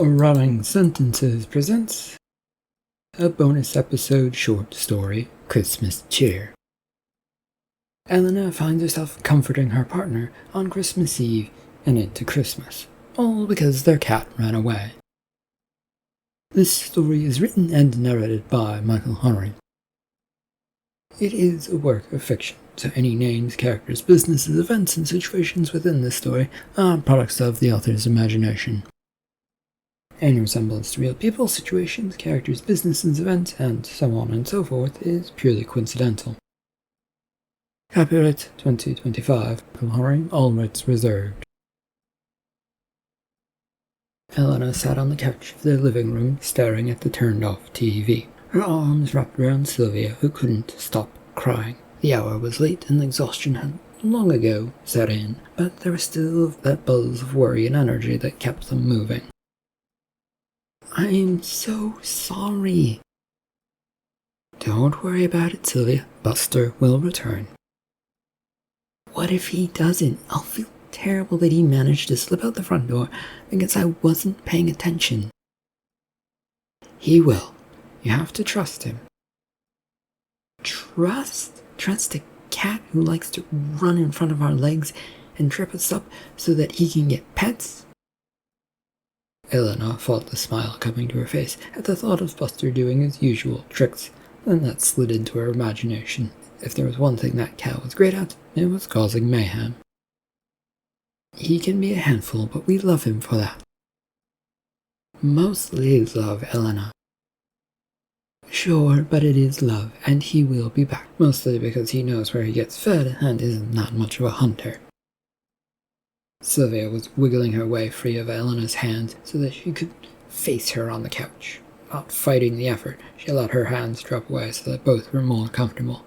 Running Sentences presents a bonus episode short story, Christmas Cheer. Elena finds herself comforting her partner on Christmas Eve and into Christmas, all because their cat ran away. This story is written and narrated by Michael Hunnery. It is a work of fiction, so any names, characters, businesses, events, and situations within this story are products of the author's imagination. Any resemblance to real people, situations, characters, businesses, events, and so on and so forth is purely coincidental. Copyright 2025, Hunnery, all rights reserved. Elena sat on the couch of their living room, staring at the turned-off TV. Her arms wrapped around Sylvia, who couldn't stop crying. The hour was late, and exhaustion had long ago set in, but there was still that buzz of worry and energy that kept them moving. I'm so sorry. Don't worry about it, Sylvia. Buster will return. What if he doesn't? I'll feel terrible that he managed to slip out the front door because I wasn't paying attention. He will. You have to trust him. Trust? Trust a cat who likes to run in front of our legs and trip us up so that he can get pets? Elena felt the smile coming to her face at the thought of Buster doing his usual tricks, and that slid into her imagination. If there was one thing that cat was great at, it was causing mayhem. He can be a handful, but we love him for that. Mostly love, Elena. Sure, but it is love, and he will be back, mostly because he knows where he gets fed and isn't that much of a hunter. Sylvia was wiggling her way free of Elena's hand so that she could face her on the couch. Not fighting the effort, she let her hands drop away so that both were more comfortable.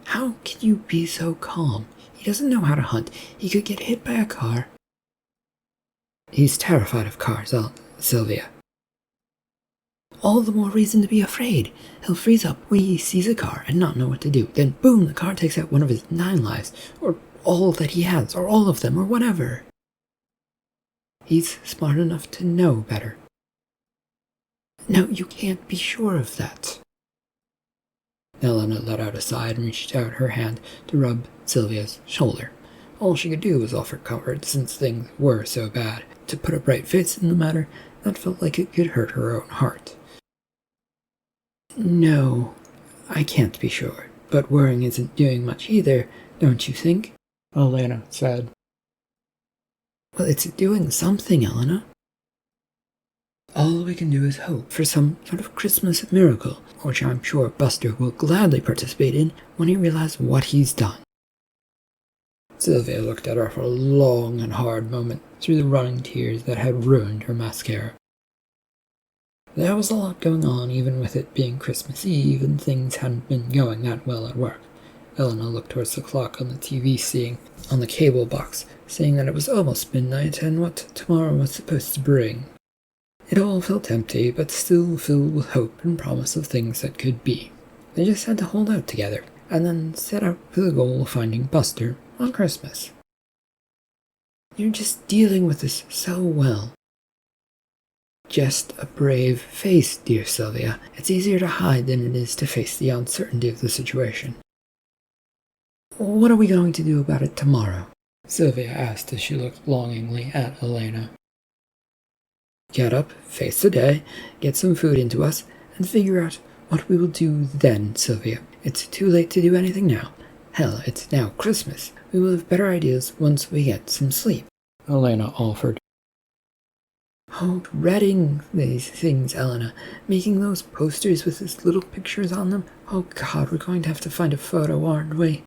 How can you be so calm? He doesn't know how to hunt. He could get hit by a car. He's terrified of cars, Sylvia. All the more reason to be afraid. He'll freeze up when he sees a car and not know what to do. Then boom, the car takes out one of his 9 lives, or all that he has, or all of them, or whatever. He's smart enough to know better. No, you can't be sure of that. Elena let out a sigh and reached out her hand to rub Sylvia's shoulder. All she could do was offer comfort, since things were so bad. To put a bright face in the matter, that felt like it could hurt her own heart. No, I can't be sure, but worrying isn't doing much either, don't you think? Elena said. Well, it's doing something, Elena. All we can do is hope for some sort of Christmas miracle, which I'm sure Buster will gladly participate in when he realizes what he's done. Sylvia looked at her for a long and hard moment through the running tears that had ruined her mascara. There was a lot going on, even with it being Christmas Eve, and things hadn't been going that well at work. Elena looked towards the clock on the TV, seeing on the cable box, saying that it was almost midnight and what tomorrow was supposed to bring. It all felt empty, but still filled with hope and promise of things that could be. They just had to hold out together, and then set out for the goal of finding Buster on Christmas. You're just dealing with this so well. Just a brave face, dear Sylvia. It's easier to hide than it is to face the uncertainty of the situation. What are we going to do about it tomorrow? Sylvia asked as she looked longingly at Elena. Get up, face the day, get some food into us, and figure out what we will do then, Sylvia. It's too late to do anything now. Hell, it's now Christmas. We will have better ideas once we get some sleep, Elena offered. Oh, dreading these things, Elena. Making those posters with his little pictures on them. Oh God, we're going to have to find a photo, aren't we?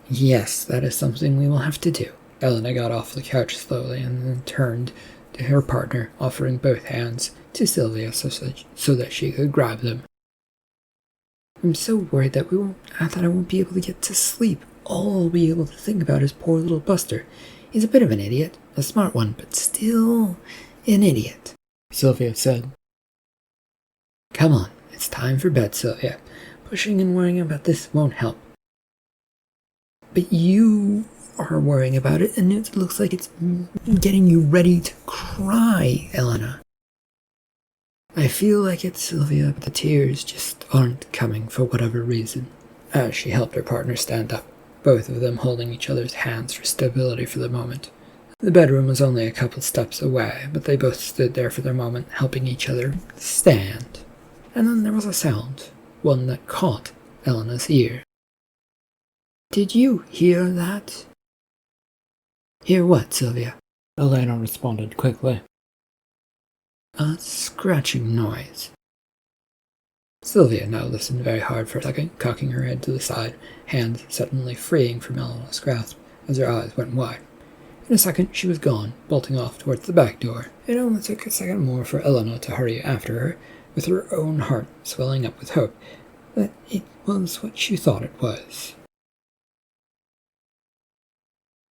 Yes, that is something we will have to do. Elena got off the couch slowly and then turned to her partner, offering both hands to Sylvia so that she could grab them. I'm so worried that I won't be able to get to sleep. All I'll be able to think about is poor little Buster. He's a bit of an idiot, a smart one, but still an idiot, Sylvia said. Come on, it's time for bed, Sylvia. Pushing and worrying about this won't help. But you are worrying about it, and it looks like it's getting you ready to cry, Elena. I feel like it, Sylvia, but the tears just aren't coming for whatever reason. As she helped her partner stand up, both of them holding each other's hands for stability for the moment. The bedroom was only a couple steps away, but they both stood there for the moment, helping each other stand. And then there was a sound, one that caught Elena's ear. Did you hear that? Hear what, Sylvia? Elena responded quickly. A scratching noise. Sylvia now listened very hard for a second, cocking her head to the side, hands suddenly freeing from Elena's grasp as her eyes went wide. In a second she was gone, bolting off towards the back door. It only took a second more for Elena to hurry after her, with her own heart swelling up with hope that it was what she thought it was.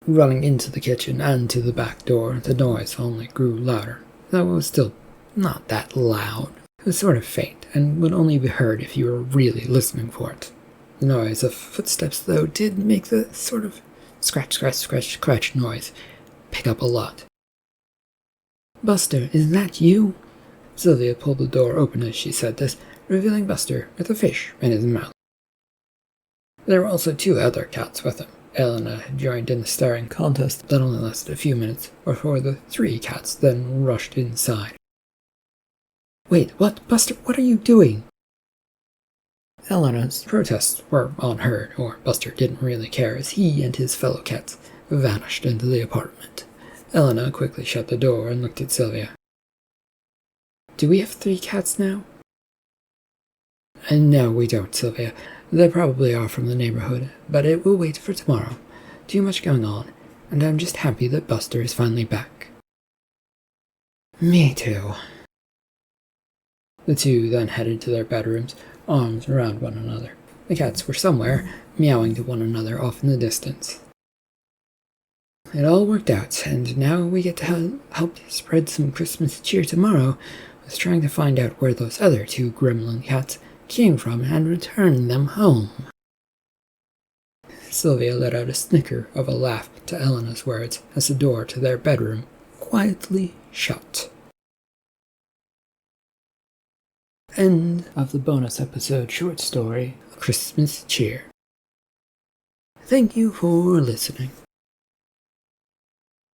Running into the kitchen and to the back door, the noise only grew louder, though it was still not that loud. It was sort of faint, and would only be heard if you were really listening for it. The noise of footsteps, though, did make the sort of scratch noise pick up a lot. Buster, is that you? Sylvia pulled the door open as she said this, revealing Buster with a fish in his mouth. There were also 2 other cats with him. Elena had joined in the staring contest that only lasted a few minutes before the 3 cats then rushed inside. Wait, what? Buster, what are you doing? Elena's protests were unheard, or Buster didn't really care as he and his fellow cats vanished into the apartment. Elena quickly shut the door and looked at Sylvia. Do we have 3 cats now? No, we don't, Sylvia. They probably are from the neighborhood, but it will wait for tomorrow. Too much going on, and I'm just happy that Buster is finally back. Me too. The 2 then headed to their bedrooms, arms around one another. The cats were somewhere, meowing to one another off in the distance. It all worked out, and now we get to help spread some Christmas cheer tomorrow with trying to find out where those other 2 gremlin cats came from and return them home. Sylvia let out a snicker of a laugh to Elena's words as the door to their bedroom quietly shut. End of the bonus episode short story, Christmas Cheer. Thank you for listening.